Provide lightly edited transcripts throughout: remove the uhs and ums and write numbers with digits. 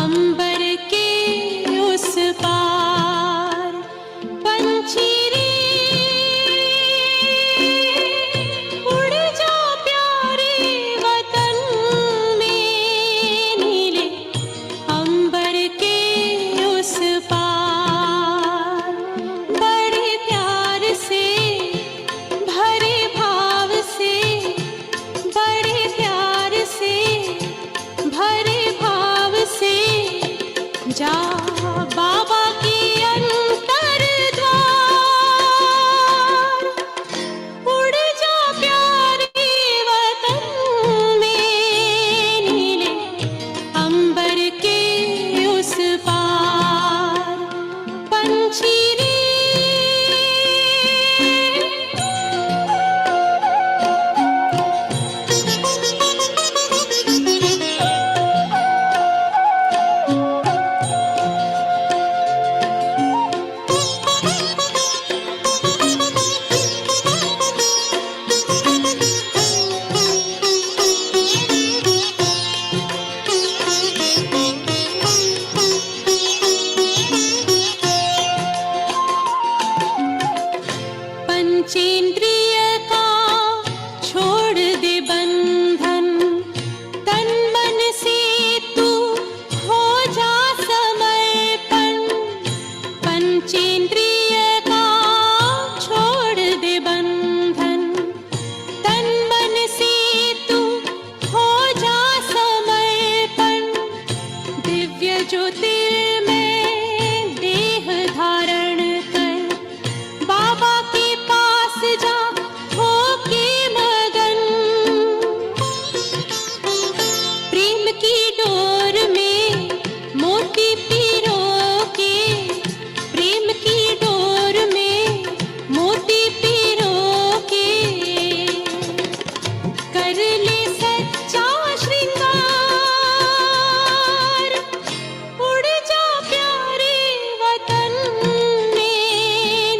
अंबर के उस पार पंछी रे उड़ जा प्यारे वतन में नीले अंबर के उस पार बड़े प्यार से भरे भाव से बड़े प्यार से भरे भाव से जा बाबा के अंतर द्वार उड़ जा प्यारे वतन में नीले अंबर के उस पार पंछी रे पंचेंद्रिय का छोड़ दे बंधन तन मन से तू हो जा समर्पण पंचेंद्रिय का छोड़ दे बंधन तन मन से तू हो जा समर्पण दिव्य ज्योतिर्मय देह धारण कर बाबा के पास जा होके मगन प्रेम की डोर में मोती पिरो के प्रेम की डोर में मोती पिरो के कर ले सच्चा श्रृंगार उड़ जा प्यारे वतन में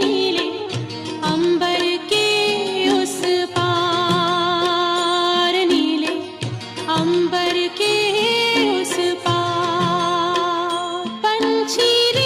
नीले अंबर के उस पार नीले अंबर के उस पार पंछी रे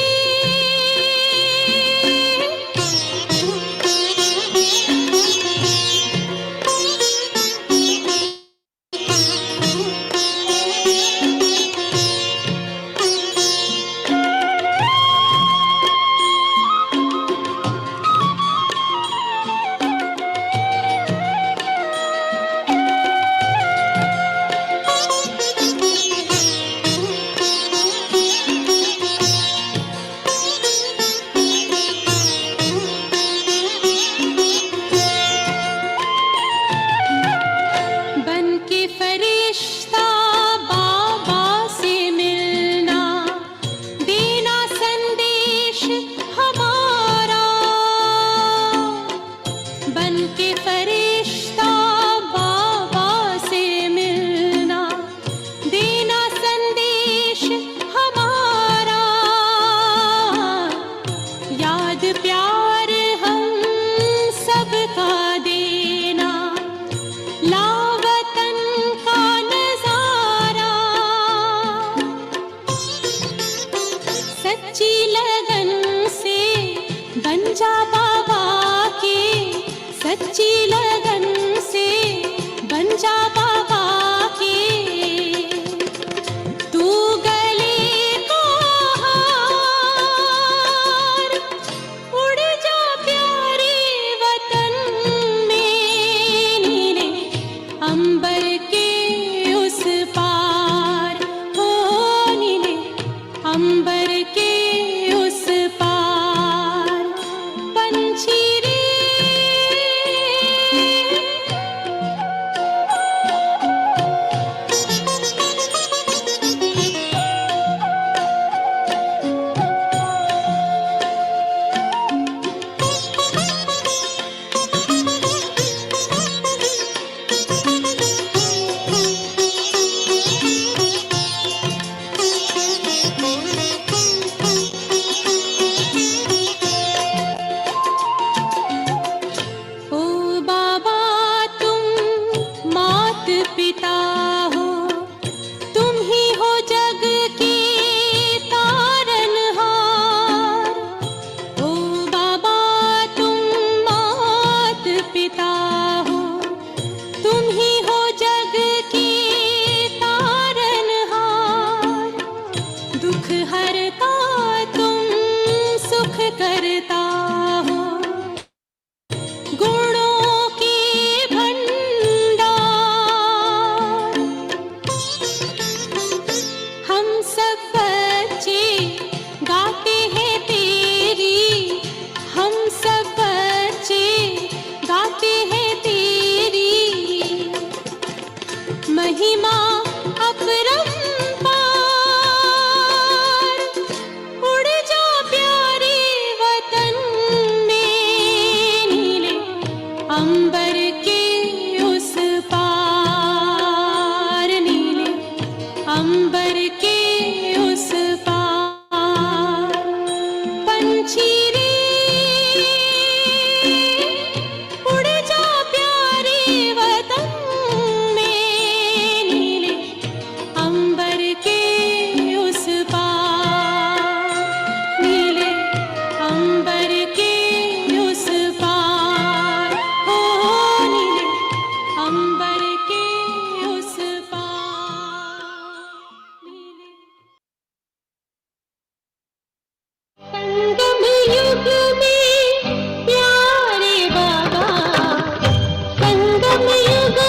बन के फरिश्ता बाबा से मिलना देना संदेश हमारा बन के फरिश्ता बाबा से मिलना देना संदेश हमारा याद प्यार हम सबका देना लावतन का नजारा सच्ची लगन से बन जा बाबा के सच्ची लगन से बन जा बाबा के तू गले को हार उड़ जा प्यारे वतन में नीले अंबर के उस पार हो नीले अंबर के उस पार पंछी रे हरता तुम सुख करता हो, गुणों के भंडार। हम सब बच्चे गाते हैं तेरी, हम सब बच्चे गाते हैं तेरी महिमा अपरंपार। उड़ जा प्यारे वतन में, नीले अंबर के उस पार, नीले अंबर के उस पार। पंछी रे उड़ जा प्यारे वतन में, नीले अंबर के उस पार, नीले अंबर के उस पार। हो नीले अंबर के उस पार, नीले। संगम युग में प्यारे बाबा, संगम युग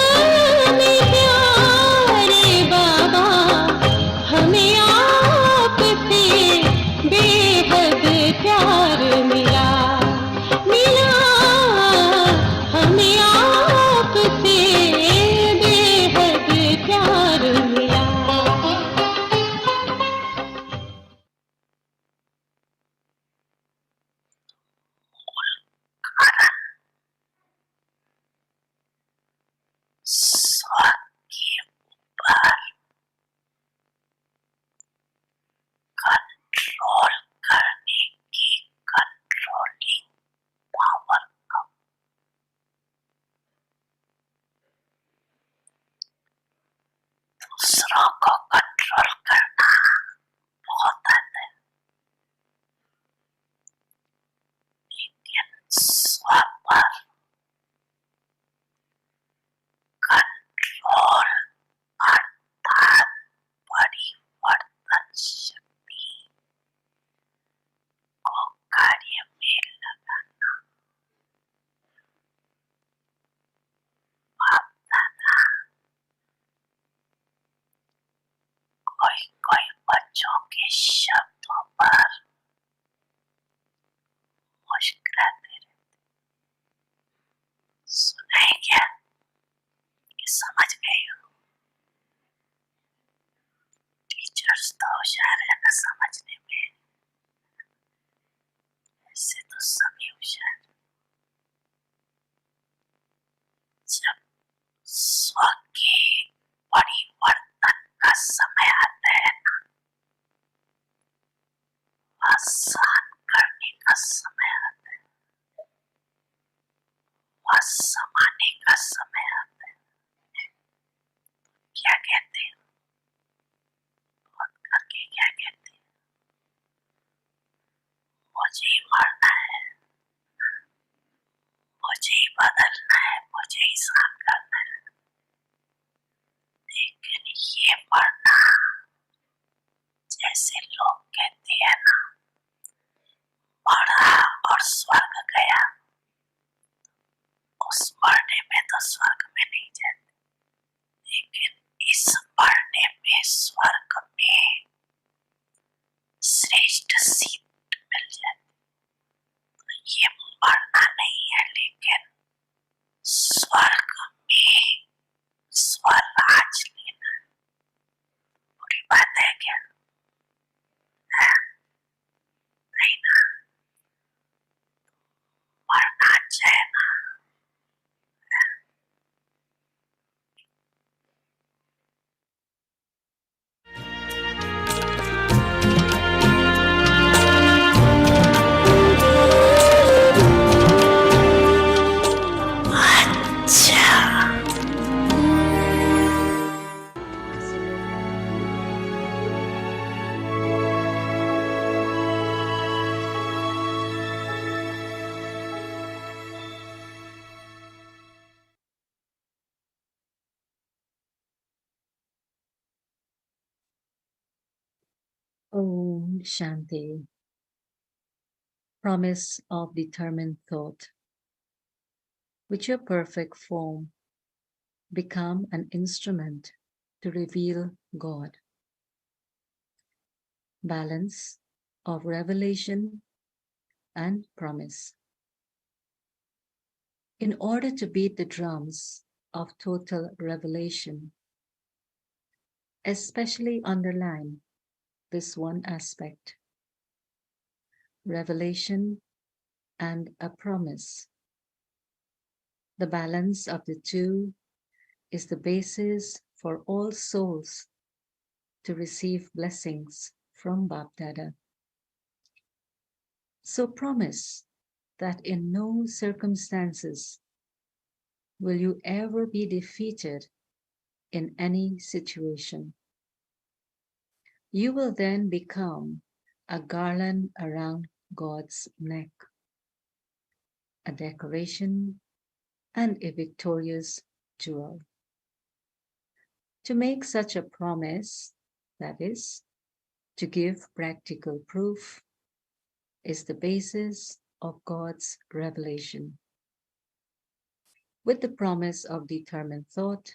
में प्यारे बाबा, हमें आपसे बेहद प्यार मिला, मिला। हमें आपसे बेहद प्यार मिला। कंट्रोल करने की कंट्रोलिंग पावर को दूसरों को कंट्रोल करना बहुत आता है, लेकिन स्व पर कंट्रोल अर्थात परिवर्तन शक्ति को कार्य में लगाना। बाप दादा कोई बच्चों के शब्दों पर मुस्कुराते रहते। सुनाई क्या कि समझ गए हो? टीचर्स तो होशियार है ना समझने में, ऐसे तो सभी होशियार। जब स्व के परिवर्तन का समय आता है ना, आसान करने का समय आता है, समाने का समय आता है। क्या कहते हैं बहुत करके, क्या कहते हैं? मुझे ही मरना है, मुझे ही बदलना है, मुझे ही शांत करना है। लेकिन ये मरना जैसे लोग कहते हैं ना, मरा और स्वर्ग गया, उस मरने में तो स्वर्ग में नहीं जाते, लेकिन इस मरने में स्वर्ग में श्रेष्ठ सीट मिल जाती। तो ये मरना नहीं है, लेकिन स्वर्ग में स्वराज लेना। बुरी बात है क्या? नहीं ना, मरना चाहिए ना। Om Shanti. Promise of determined thought. With your perfect form, become an instrument to reveal God. Balance of revelation and promise. In order to beat the drums of total revelation, especially underline this one aspect: revelation and a promise. The balance of the two is the basis for all souls to receive blessings from Bapdada. So promise that in no circumstances will you ever be defeated in any situation. You will then become a garland around God's neck, a decoration, and a victorious jewel. To make such a promise, that is, to give practical proof, is the basis of God's revelation. With the promise of determined thought,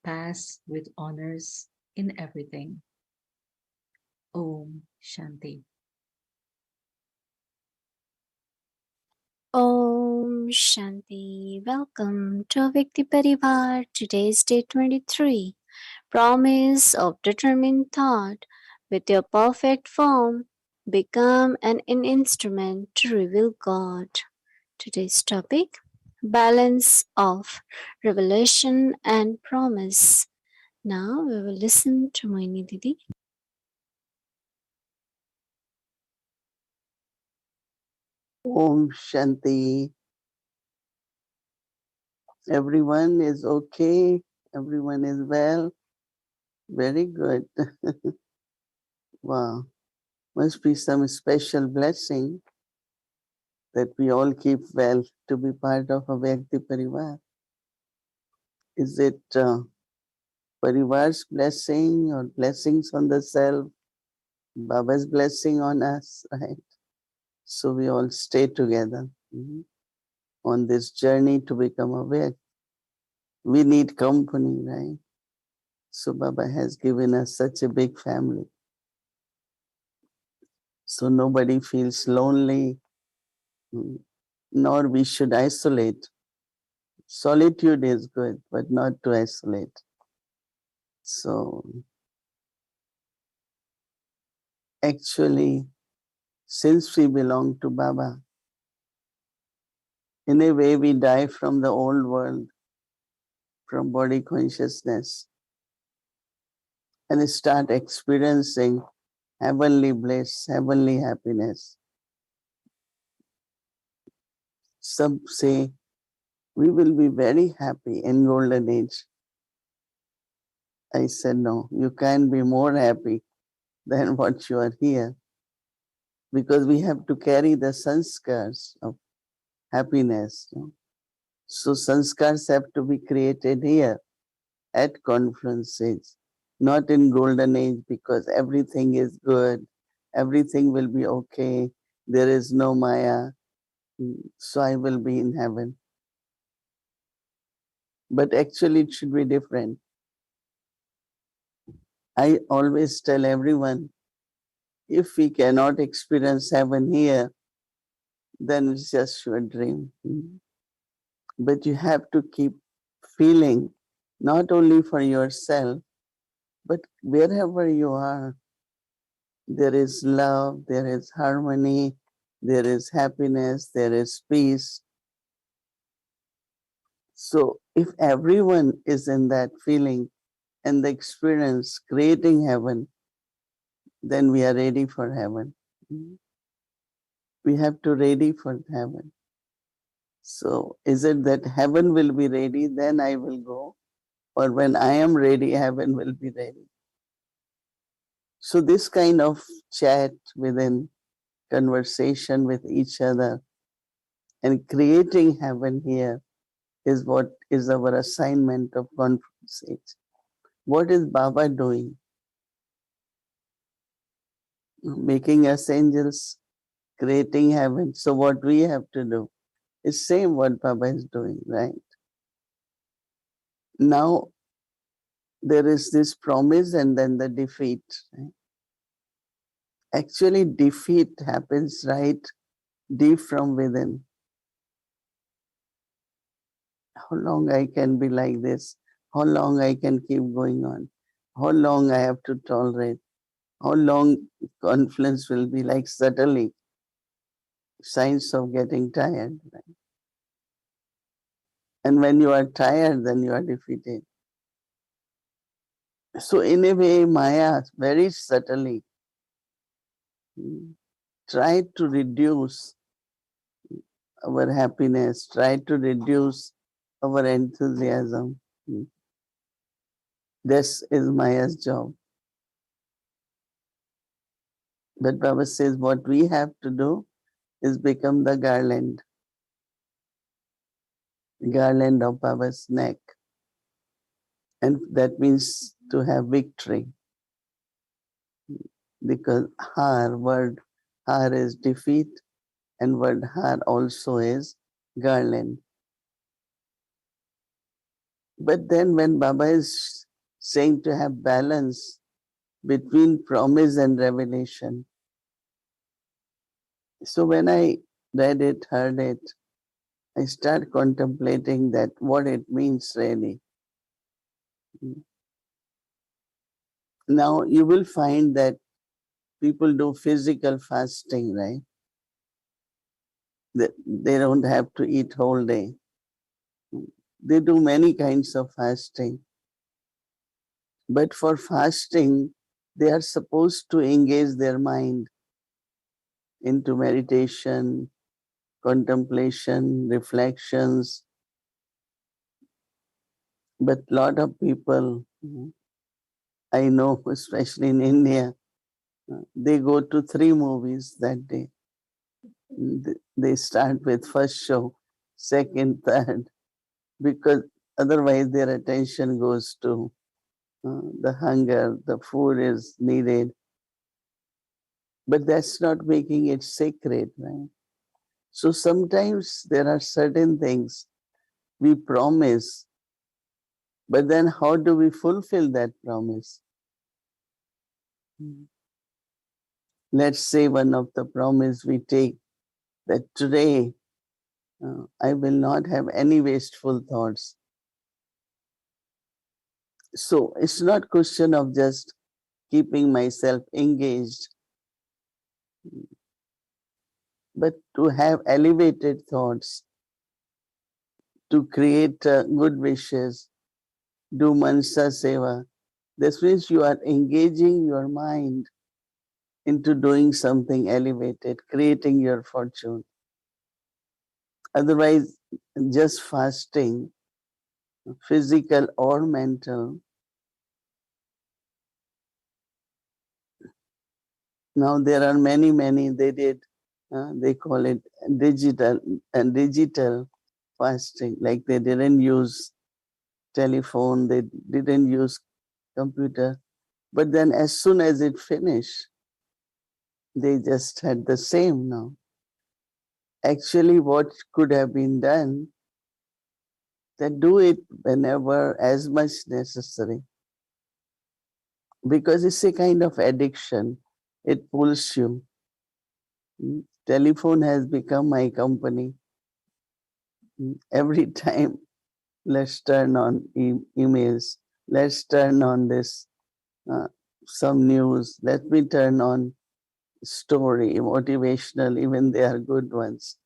pass with honors in everything. Om Shanti. Om Shanti. Welcome to Vikti Parivar. Today's day 23. Promise of determined thought. With your perfect form, become an instrument to reveal God. Today's topic: balance of revelation and promise. Now we will listen to Mohini Didi. Om Shanti. Everyone is okay. Everyone is well. Very good. Wow. Must be some special blessing that we all keep well to be part of a Vyakti Parivar. Is it Parivar's blessing or blessings on the self? Baba's blessing on us, right? So we all stay together on this journey to become aware. We need company, right? So Baba has given us such a big family. So nobody feels lonely, nor we should isolate. Solitude is good, but not to isolate. So actually, since we belong to Baba, in a way we die from the old world, from body consciousness, and start experiencing heavenly bliss, heavenly happiness. Some say we will be very happy in golden age. I said, no, you can't be more happy than what you are here, because we have to carry the sanskars of happiness. So sanskars have to be created here at confluence age, not in golden age, because everything is good, everything will be okay, there is no Maya, so I will be in heaven. But actually it should be different. I always tell everyone, if we cannot experience heaven here, then it's just your dream. But you have to keep feeling, not only for yourself, but wherever you are, there is love, there is harmony, there is happiness, there is peace. So if everyone is in that feeling and the experience creating heaven, then we are ready for heaven. We have to ready for heaven. So is it that heaven will be ready, then I will go? Or when I am ready, heaven will be ready? So this kind of chat within, conversation with each other, and creating heaven here is what is our assignment of conference age. What is Baba doing? making us angels, creating heaven. So what we have to do is same what Baba is doing, right? Now there is this promise and then the defeat. Right? Actually, defeat happens right deep from within. How long I can be like this? How long I can keep going on? How long I have to tolerate? How long confidence will be like subtly signs of getting tired. Right? And when you are tired, then you are defeated. So in a way, Maya very subtly try to reduce our happiness, try to reduce our enthusiasm. This is Maya's job. But Baba says what we have to do is become the garland of Baba's neck. And that means to have victory. Because har, word har is defeat, and word har also is garland. But then when Baba is saying to have balance between promise and revelation, so when I read it, heard it, I start contemplating that what it means really. Now you will find that people do physical fasting, right? They don't have to eat whole day. They do many kinds of fasting. But for fasting, they are supposed to engage their mind into meditation, contemplation, reflections. But a lot of people, I know, especially in India, they go to 3 movies that day. They start with first show, second, third, because otherwise their attention goes to the hunger, the food is needed. But that's not making it sacred, right? So sometimes there are certain things we promise, but then how do we fulfill that promise? Let's say one of the promise we take that today I will not have any wasteful thoughts. So it's not question of just keeping myself engaged, but to have elevated thoughts, to create good wishes, do mansa seva. This means you are engaging your mind into doing something elevated, creating your fortune. Otherwise, just fasting, physical or mental. Now there are many, they call it digital fasting. Like they didn't use telephone, they didn't use computer. But then as soon as it finished, they just had the same now. Actually, what could have been done, that do it whenever as much necessary. Because it's a kind of addiction. It pulls you. Telephone has become my company. Every time, let's turn on emails. Let's turn on this, some news. Let me turn on story, motivational, even they are good ones.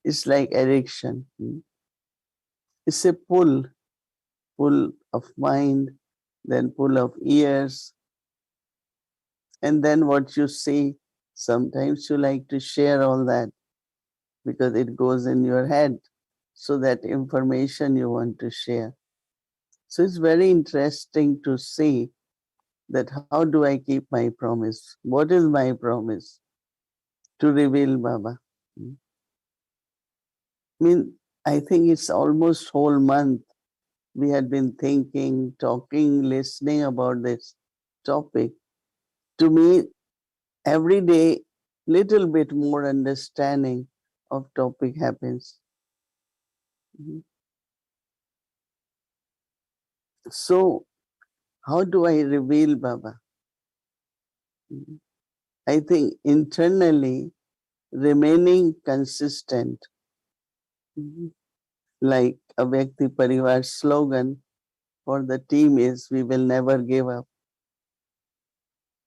It's like addiction. It's a pull of mind, then pull of ears, and then what you see. Sometimes you like to share all that because it goes in your head. So that information you want to share. So it's very interesting to see that how do I keep my promise? What is my promise? To reveal Baba. I mean, I think it's almost whole month we had been thinking, talking, listening about this topic. To me, every day, little bit more understanding of topic happens. Mhm. So, how do I reveal Baba? Mhm. I think internally remaining consistent, Mhm. like a Vyakti Parivar slogan for the team is we will never give up.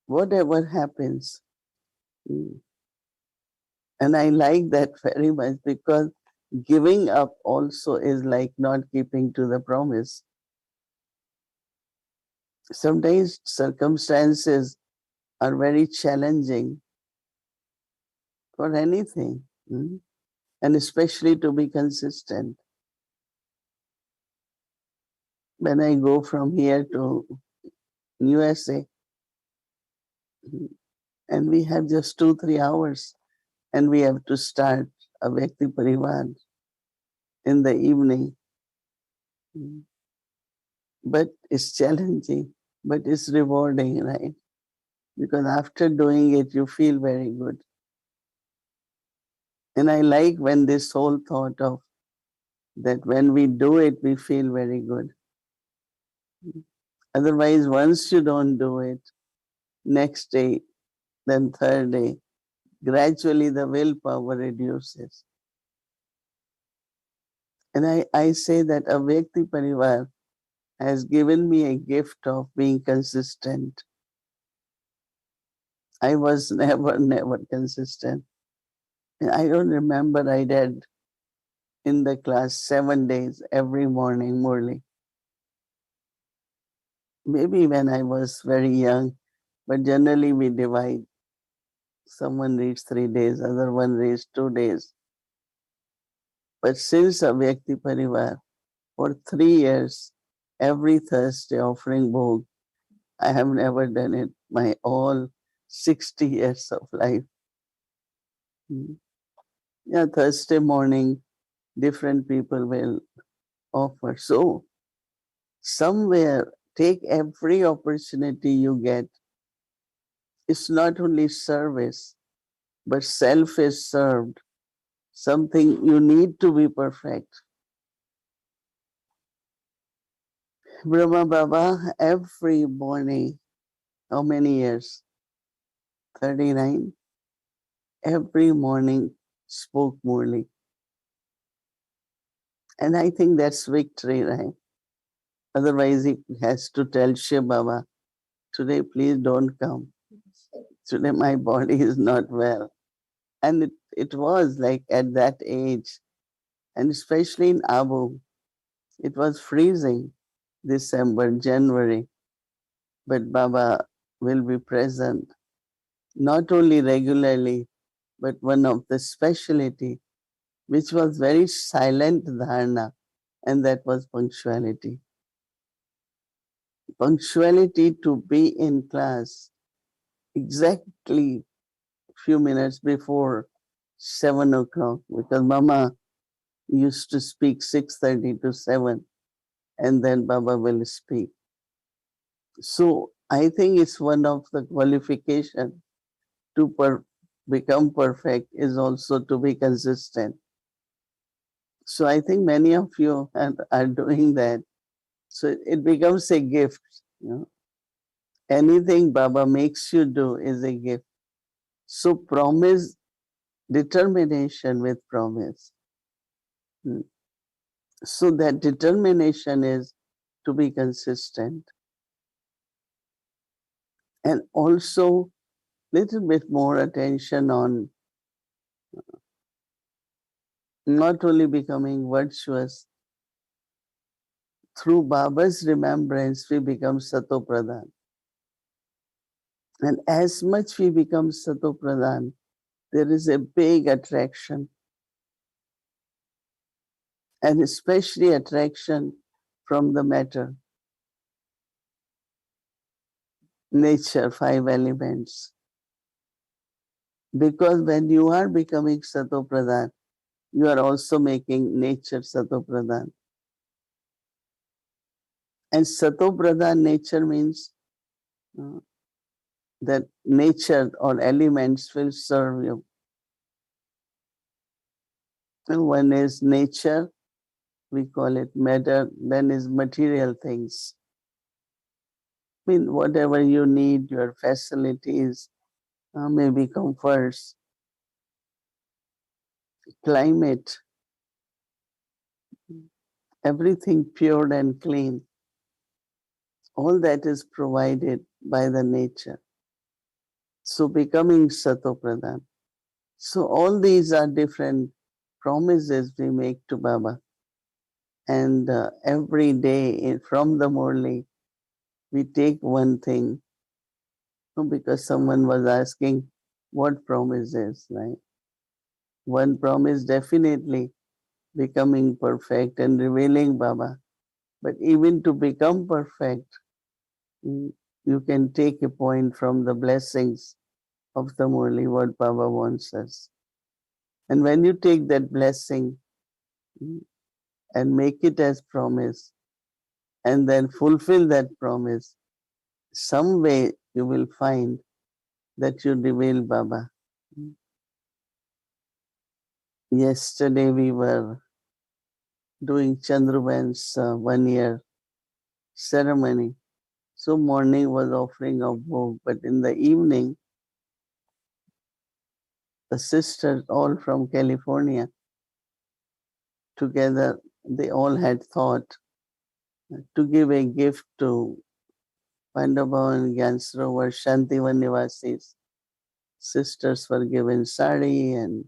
Whatever happens. Mm. And I like that very much because giving up also is like not keeping to the promise. Sometimes circumstances are very challenging for anything, and especially to be consistent. When I go from here to USA, mm, and we have just 2, 3 hours, and we have to start a Vyakti Parivar in the evening. Mm. But it's challenging, but it's rewarding, right? Because after doing it, you feel very good. And I like when this whole thought of that when we do it, we feel very good. Otherwise, once you don't do it, next day, then third day, gradually the willpower reduces. And I say that a Vyakti Parivar has given me a gift of being consistent. I was never consistent. And I don't remember I did in the class 7 days every morning, Murli. Maybe when I was very young, but generally we divide. Someone reads 3 days, other one reads 2 days. But since a Vyakti Parivar, for 3 years, every Thursday offering bhog, I have never done it my all 60 years of life. Hmm. Yeah, Thursday morning, different people will offer. So, somewhere, take every opportunity you get. It's not only service, but self is served. Something you need to be perfect. Brahma Baba, every morning, how many years? 39. Every morning spoke Murli. And I think that's victory, right? Otherwise, he has to tell Shiv Baba, today please don't come. Today my body is not well. And it was like at that age, and especially in Abu, it was freezing December, January. But Baba will be present, not only regularly, but one of the speciality, which was very silent dharana, and that was punctuality. Punctuality to be in class exactly few minutes before 7 o'clock, because Mama used to speak 6:30 to 7, and then Baba will speak. So I think it's one of the qualification to become perfect is also to be consistent. So I think many of you are doing that. So it becomes a gift. You know, anything Baba makes you do is a gift. So promise, determination with promise. Hmm. So that determination is to be consistent, and also little bit more attention on not only becoming virtuous. Through Baba's remembrance, we become Sato Pradhan. And as much we become Sato Pradhan, there is a big attraction, and especially attraction from the matter, nature, 5 elements. Because when you are becoming Sato Pradhan, you are also making nature Sato Pradhan. And Sato Pradhan nature means that nature or elements will serve you. And one is nature, we call it matter, then is material things. I mean, whatever you need, your facilities, maybe comforts, climate, everything pure and clean. All that is provided by the nature. So becoming Satopradhan. So all these are different promises we make to Baba. And every day from the Murli, we take one thing. Because someone was asking what promise is, right? One promise definitely becoming perfect and revealing Baba. But even to become perfect, you can take a point from the blessings of the Murli, what Baba wants us. And when you take that blessing and make it as promise, and then fulfill that promise, some way you will find that you reveal Baba. Yesterday we were doing Chandruban's 1 year ceremony. So morning was offering of bhog, but in the evening, the sisters all from California together, they all had thought to give a gift to Pandavavan, Gyansrovar, Shantivan Nivasis. Sisters were given sari and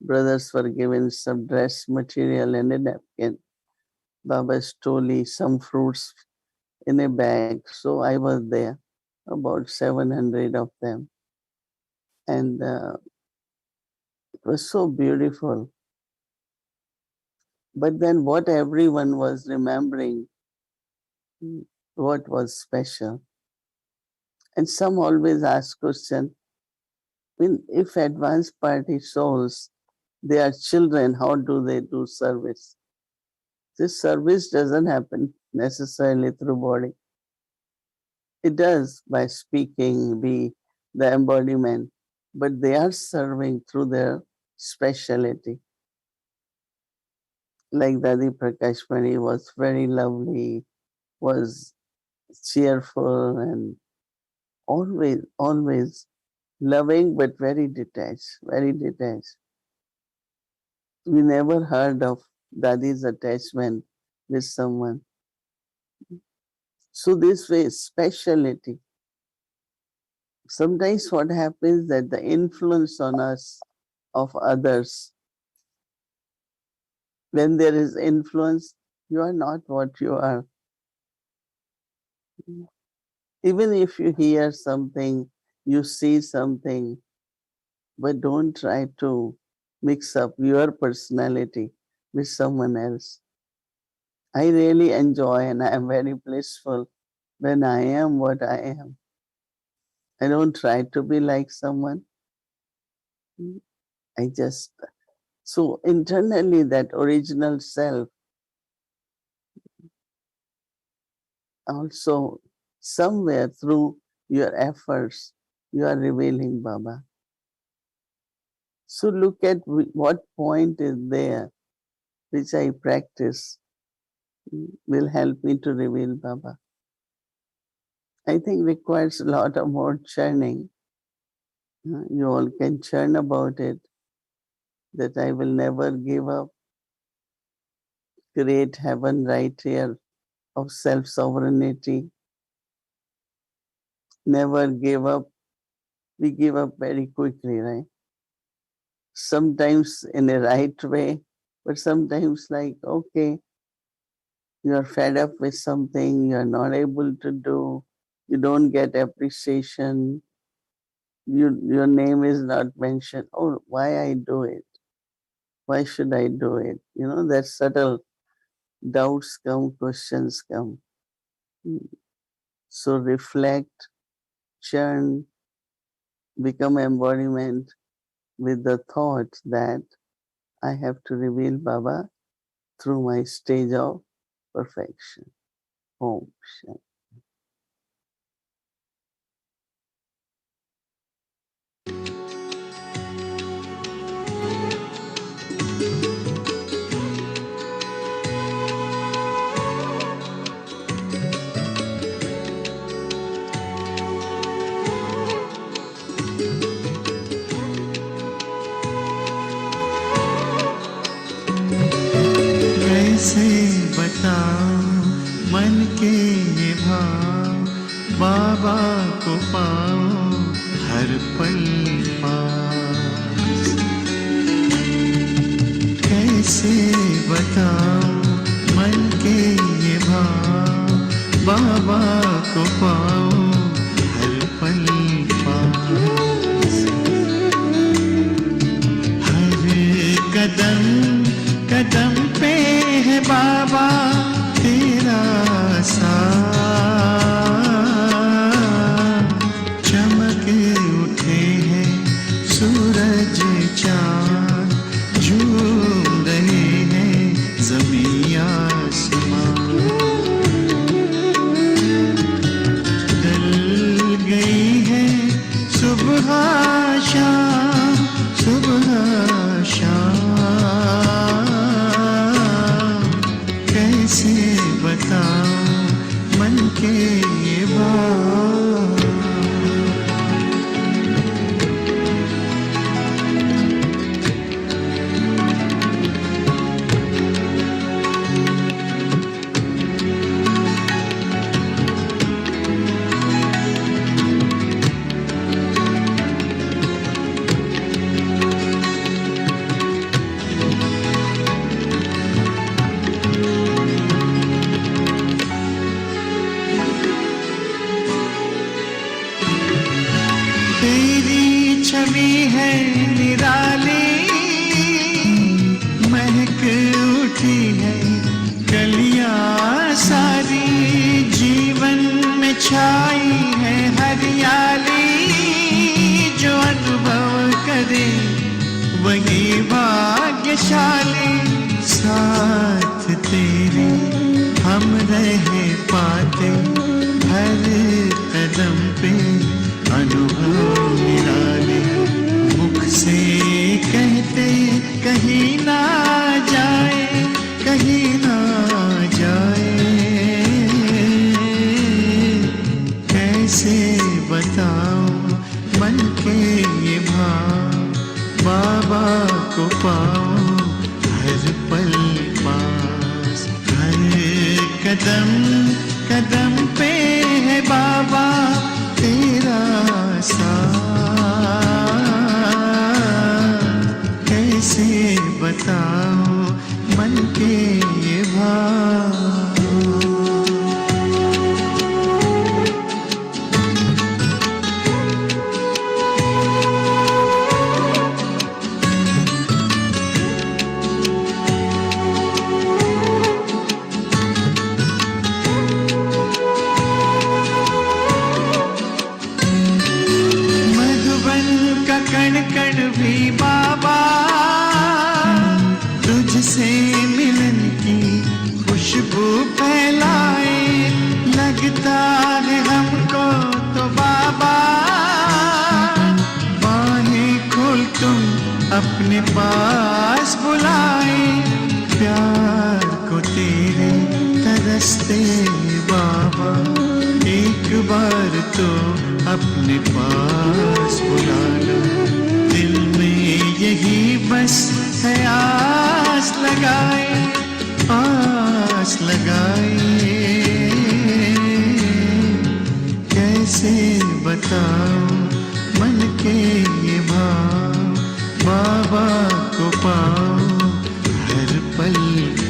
brothers were given some dress material and a napkin. Baba's toli, some fruits in a bag. So I was there, about 700 of them. And it was so beautiful. But then what everyone was remembering, what was special. And some always ask question, if advanced party souls, they are children, how do they do service? This service doesn't happen necessarily through body. It does by speaking, be the embodiment, but they are serving through their speciality. Like Dadi Prakashmani was very lovely, was cheerful and always loving but very detached, very detached. We never heard of Dadi's attachment with someone. So this way, speciality. Sometimes what happens that the influence on us of others, when there is influence, you are not what you are. Even if you hear something, you see something, but don't try to mix up your personality with someone else. I really enjoy and I am very blissful when I am what I am. I don't try to be like someone. I just, so internally that original self also somewhere through your efforts, you are revealing Baba. So look at what point is there which I practice will help me to reveal Baba. I think requires a lot of more churning. You all can churn about it, that I will never give up, create heaven right here of self-sovereignty, never give up. We give up very quickly, right? Sometimes in a right way, but sometimes like, okay, you are fed up with something, you are not able to do, you don't get appreciation, your name is not mentioned. Oh, why I do it? Why should I do it? That subtle doubts come, questions come. So reflect, churn, become embodiment with the thought that I have to reveal Baba through my stage of perfection. Om Shanti. कैसे बताऊं मन के ये भाव, बाबा को पाऊं हर पल पास। कैसे बताऊं मन के ये भाव, बाबा को पाऊं हर पल पास। हर कदम कदम पे है बाबा तेरा साथ, चमक उठे हैं सूरज चाँद, झूम रहे हैं ज़मीं आसमां। ढल गई है सुबह शाम, सुबह शाम। कैसे बताऊं मन के ये भाव। तेरी छवि है निराली, महक उठी है कलियां सारी, जीवन में छाई है हरियाली। जो अनुभव करे वही भाग्यशाली, साथ तेरे हम रहे पाते हर कदम पे अनुभव निराले। मुख से कहते कहीं ना जाए, कहीं ना जाए। कैसे बताऊं मन के ये भाव, बाबा को पाऊं हर पल पास। हर कदम कदम पे है बाबा तेरा साथ। कैसे बताऊं मन के ये भाव। मधुबन का कण कण भी बाबा तुझसे मिलन की खुशबू फैलाए। लगता है हमको तो बाबा बाहें खोल तुम अपने पास बुलाए। प्यार को तेरे तरसते बाबा एक बार तो अपने पास बुला लो। दिल में यही बस है आस लगाए, आस लगाए। कैसे बताऊं मन के ये भाव, बाबा को पाऊं हर पल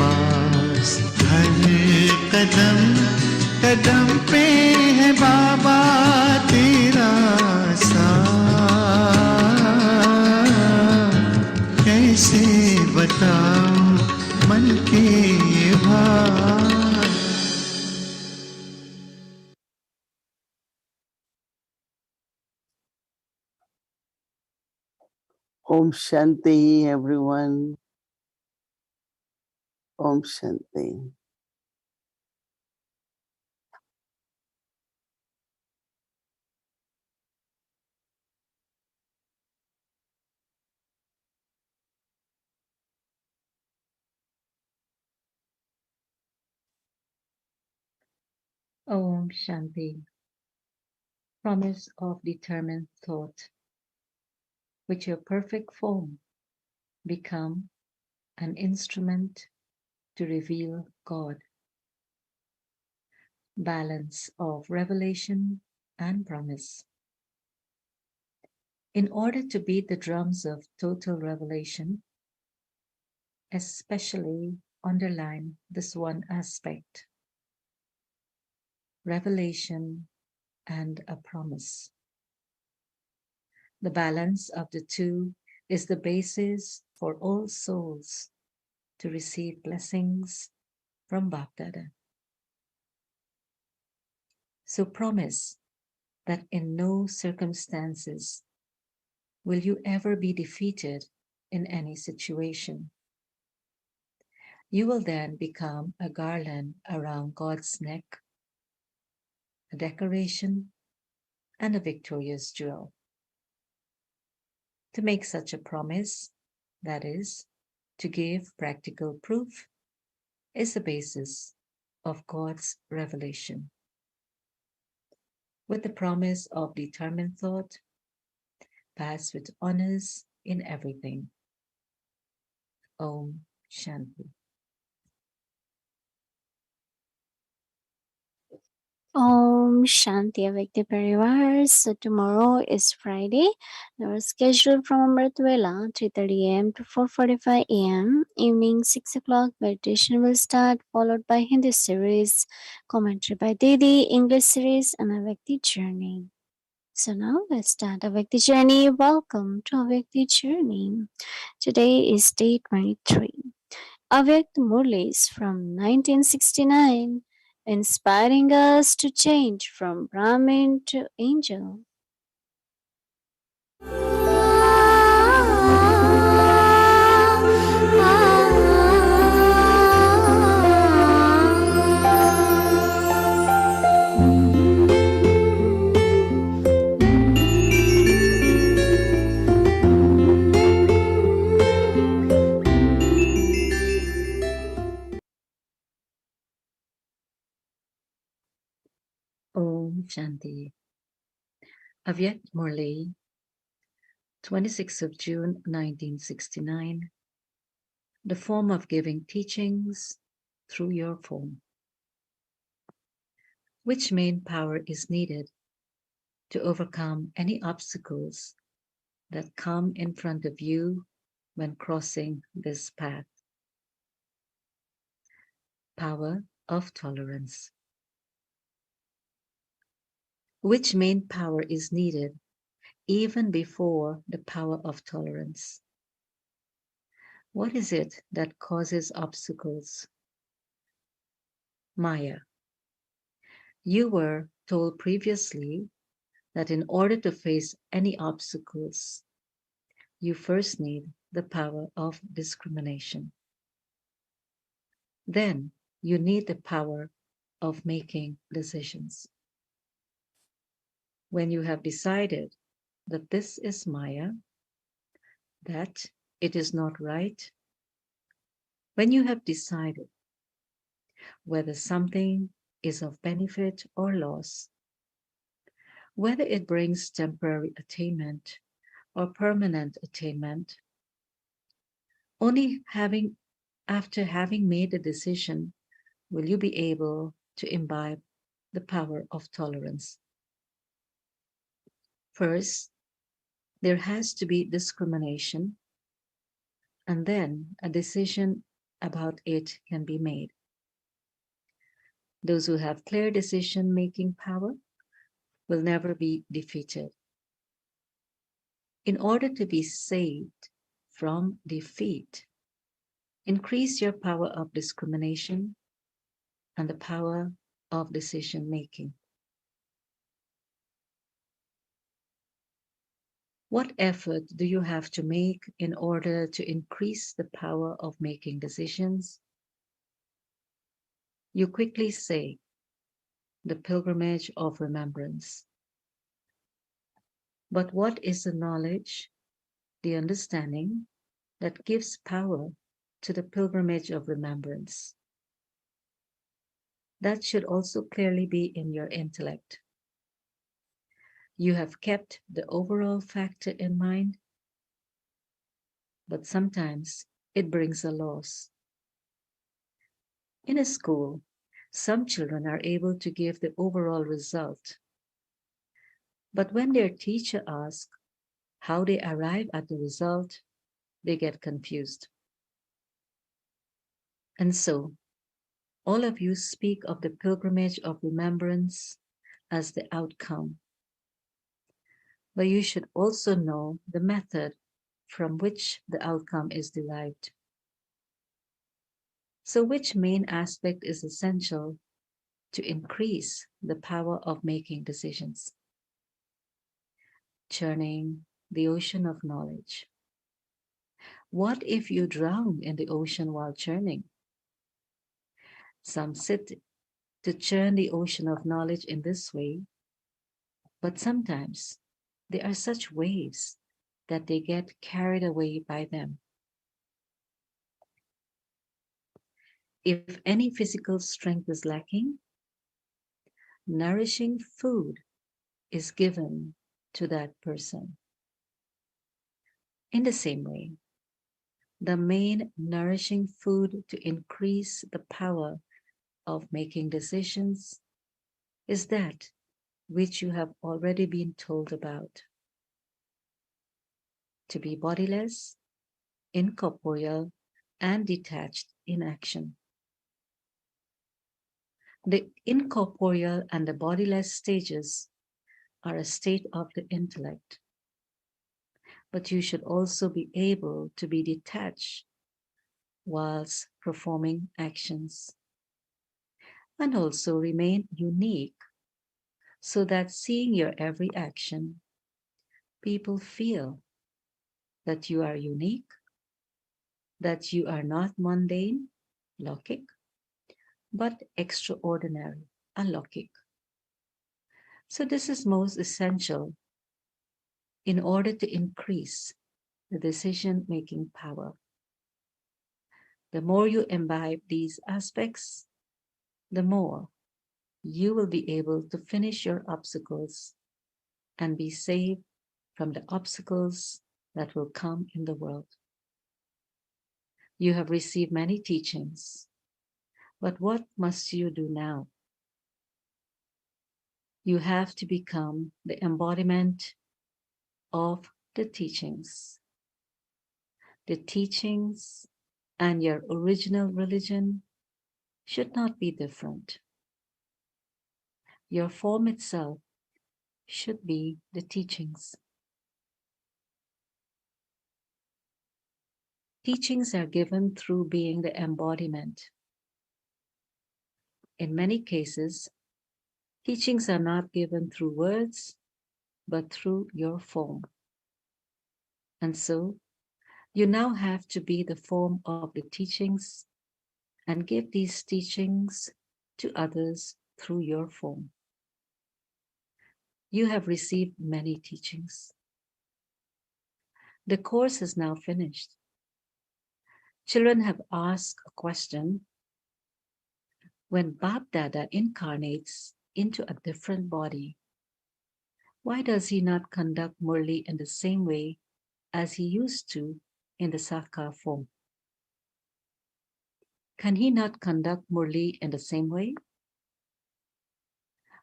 पास। हर कदम कदम पे है बाबा तेरा साथ। कैसे बताऊं मन के ये भाव। Om Shanti, everyone. Om Shanti. Om Shanti. Promise of determined thought. With your perfect form, become an instrument to reveal God. Balance of revelation and promise. In order to beat the drums of total revelation, especially underline this one aspect: revelation and a promise. The balance of the two is the basis for all souls to receive blessings from Bapdada. So promise that in no circumstances will you ever be defeated in any situation. You will then become a garland around God's neck, a decoration, and a victorious jewel. To make such a promise, that is, to give practical proof, is the basis of God's revelation. With the promise of determined thought, pass with honors in everything. Om Shanti. Om Shanti Avekti Parivar. So tomorrow is Friday. Our schedule from Amrit Vela 3:30 a.m. to 4:45 a.m. Evening 6 o'clock meditation will start, followed by Hindi series, commentary by Didi, English series, and Avekti Journey. So now let's start Avekti Journey. Welcome to Avekti Journey. Today is day 23. Avyakt Murlis from 1969, inspiring us to change from Brahmin to angel. Om Shanti. Avyakt Murli, 26th of June 1969. The form of giving teachings through your form. Which main power is needed to overcome any obstacles that come in front of you when crossing this path? Power of tolerance. Which main power is needed even before the power of tolerance? What is it that causes obstacles? Maya. You were told previously that in order to face any obstacles, you first need the power of discrimination. Then you need the power of making decisions. When you have decided that this is Maya, that it is not right, when you have decided whether something is of benefit or loss, whether it brings temporary attainment or permanent attainment, only after having made a decision will you be able to imbibe the power of tolerance. First, there has to be discrimination, and then a decision about it can be made. Those who have clear decision-making power will never be defeated. In order to be saved from defeat, increase your power of discrimination and the power of decision-making. What effort do you have to make in order to increase the power of making decisions? You quickly say, the pilgrimage of remembrance. But what is the knowledge, the understanding that gives power to the pilgrimage of remembrance? That should also clearly be in your intellect. You have kept the overall factor in mind, but sometimes it brings a loss. In a school, some children are able to give the overall result, but when their teacher asks how they arrive at the result, they get confused. And so, all of you speak of the pilgrimage of remembrance as the outcome, but you should also know the method from which the outcome is derived. So, which main aspect is essential to increase the power of making decisions? Churning the ocean of knowledge. What if you drown in the ocean while churning? Some sit to churn the ocean of knowledge in this way, but sometimes they are such waves that they get carried away by them. If any physical strength is lacking, nourishing food is given to that person. In the same way, the main nourishing food to increase the power of making decisions is that which you have already been told about. To be bodiless, incorporeal, and detached in action. The incorporeal and the bodiless stages are a state of the intellect, but you should also be able to be detached whilst performing actions, and also remain unique so that seeing your every action, people feel that you are unique, that you are not mundane, lokik, but extraordinary, alokik. So this is most essential in order to increase the decision-making power. The more you imbibe these aspects, the more you will be able to finish your obstacles and be saved from the obstacles that will come in the world. You have received many teachings, but what must you do now? You have to become the embodiment of the teachings. The teachings and your original religion should not be different. Your form itself should be the teachings. Teachings are given through being the embodiment. In many cases, teachings are not given through words, but through your form. And so, you now have to be the form of the teachings and give these teachings to others through your form. You have received many teachings. The course is now finished. Children have asked a question. When Bap Dada incarnates into a different body, why does he not conduct Murli in the same way as he used to in the Sakar form? Can he not conduct Murli in the same way?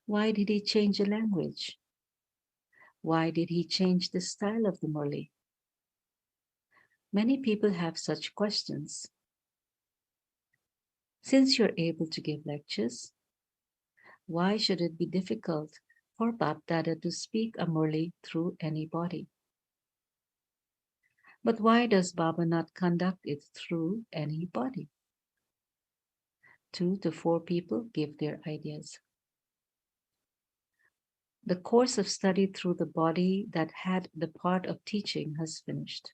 Why did he change the language? Why did he change the style of the Murli? Many people have such questions. Since you're able to give lectures, why should it be difficult for Bap Dada to speak a Murli through any body? But why does Baba not conduct it through any body? 2 to 4 people give their ideas. The course of study through the body that had the part of teaching has finished.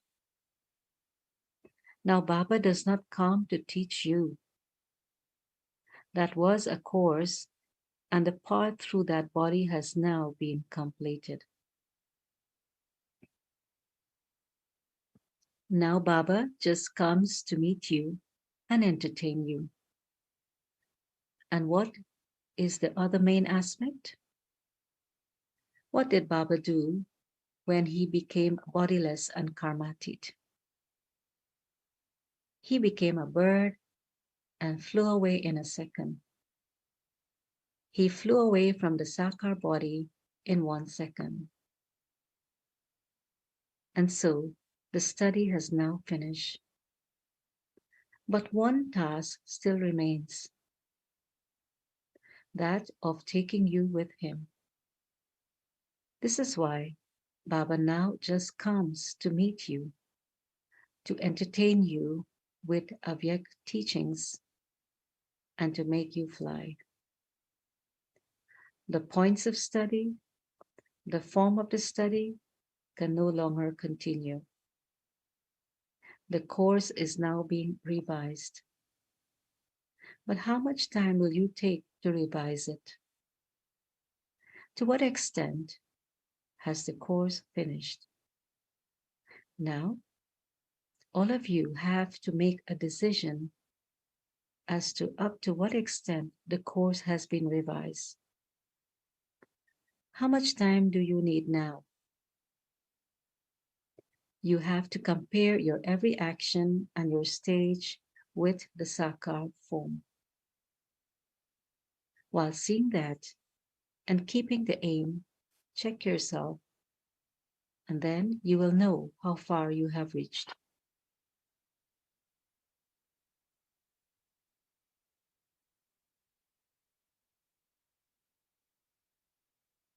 Now Baba does not come to teach you. That was a course, and the part through that body has now been completed. Now Baba just comes to meet you and entertain you. And what is the other main aspect? What did Baba do when he became bodiless and karmatit? He became a bird and flew away in a second. He flew away from the Sakar body in 1 second. And so the study has now finished. But one task still remains, that of taking you with him. This is why Baba now just comes to meet you, to entertain you with Avyak teachings and to make you fly. The points of study, the form of the study can no longer continue. The course is now being revised. But how much time will you take to revise it? To what extent has the course finished? Now, all of you have to make a decision as to up to what extent the course has been revised. How much time do you need now? You have to compare your every action and your stage with the Sakar form. While seeing that and keeping the aim, check yourself, and then you will know how far you have reached.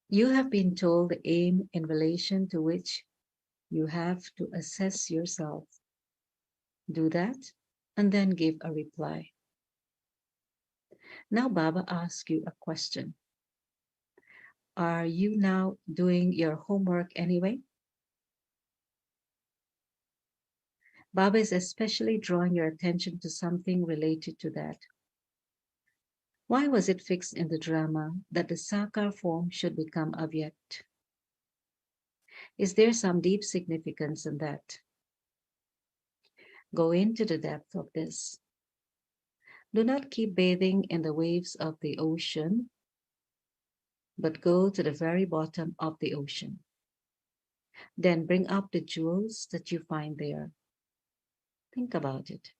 You have been told the aim in relation to which you have to assess yourself. Do that and then give a reply. Now Baba asks you a question. Are you now doing your homework anyway? Baba is especially drawing your attention to something related to that. Why was it fixed in the drama that the Sakar form should become Avyakt? Is there some deep significance in that? Go into the depth of this. Do not keep bathing in the waves of the ocean, but go to the very bottom of the ocean. Then bring up the jewels that you find there. Think about it.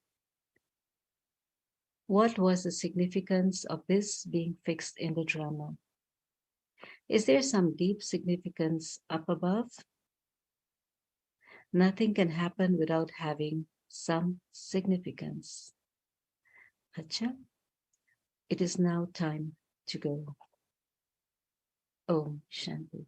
What was the significance of this being fixed in the drama? Is there some deep significance up above? Nothing can happen without having some significance. Acha, it is now time to go. Om Shanti.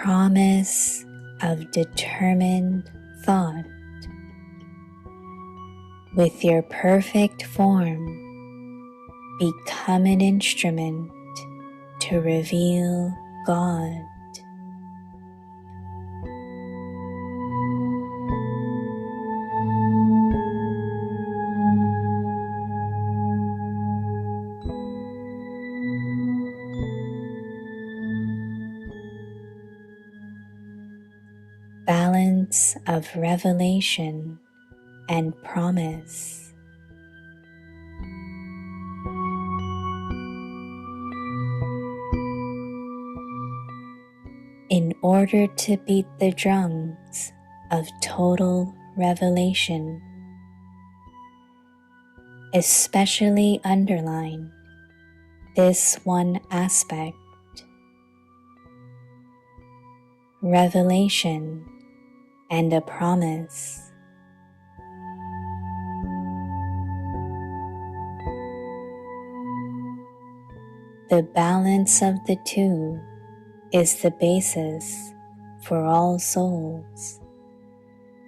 Promise of determined thought. With your perfect form, become an instrument to reveal God. Balance of revelation and promise. In order to beat the drums of total revelation, especially underline this one aspect: revelation and a promise. The balance of the two is the basis for all souls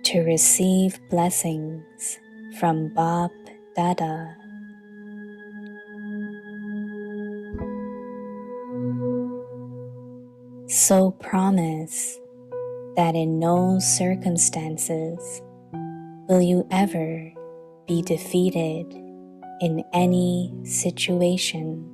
to receive blessings from Bap Dada. So promise that in no circumstances will you ever be defeated in any situation.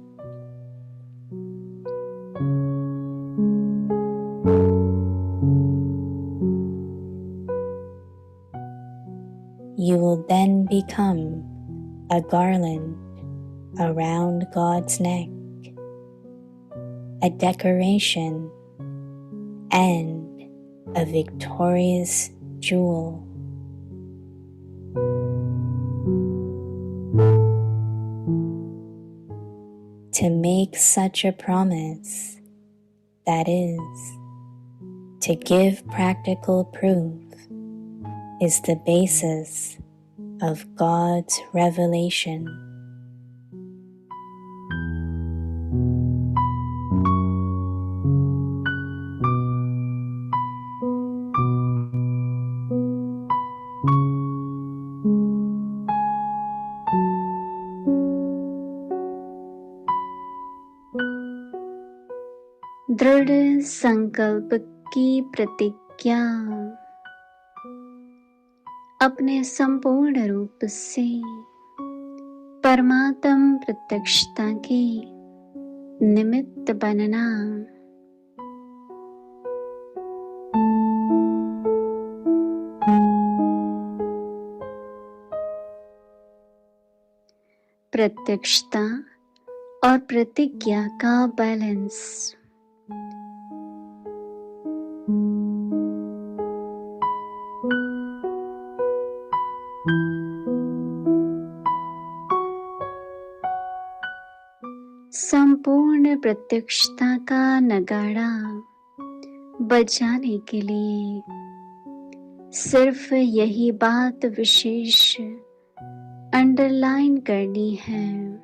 You will then become a garland around God's neck, a decoration, and a victorious jewel. To make such a promise, that is, to give practical proof, is the basis of God's revelation. दृढ़ संकल्प की प्रतिज्ञा अपने संपूर्ण रूप से परमात्म प्रत्यक्षता के निमित्त बनना। प्रत्यक्षता और प्रतिज्ञा का बैलेंस। संपूर्ण प्रत्यक्षता का नगाड़ा बजाने के लिए सिर्फ यही बात विशेष अंडरलाइन करनी है।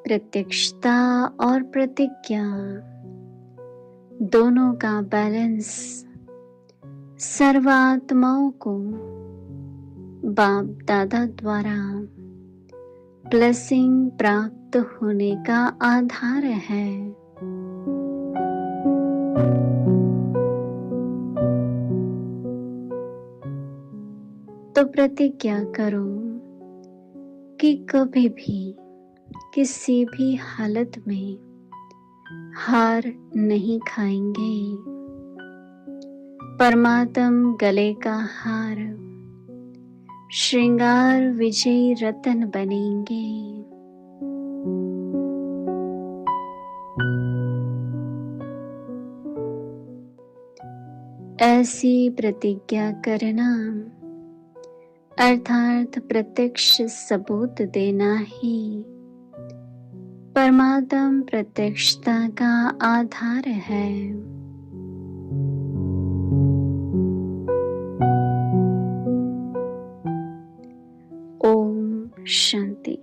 प्रत्यक्षता और प्रतिज्ञा दोनों का बैलेंस सर्वात्माओं को बाप दादा द्वारा ब्लेसिंग प्राप्त होने का आधार है। तो प्रतिज्ञा करो कि कभी भी किसी भी हालत में हार नहीं खाएंगे। परमात्म गले का हार श्रृंगार विजयी रतन बनेंगे। ऐसी प्रतिज्ञा करना अर्थात प्रत्यक्ष सबूत देना ही परमात्म प्रत्यक्षता का आधार है। ओम शांति।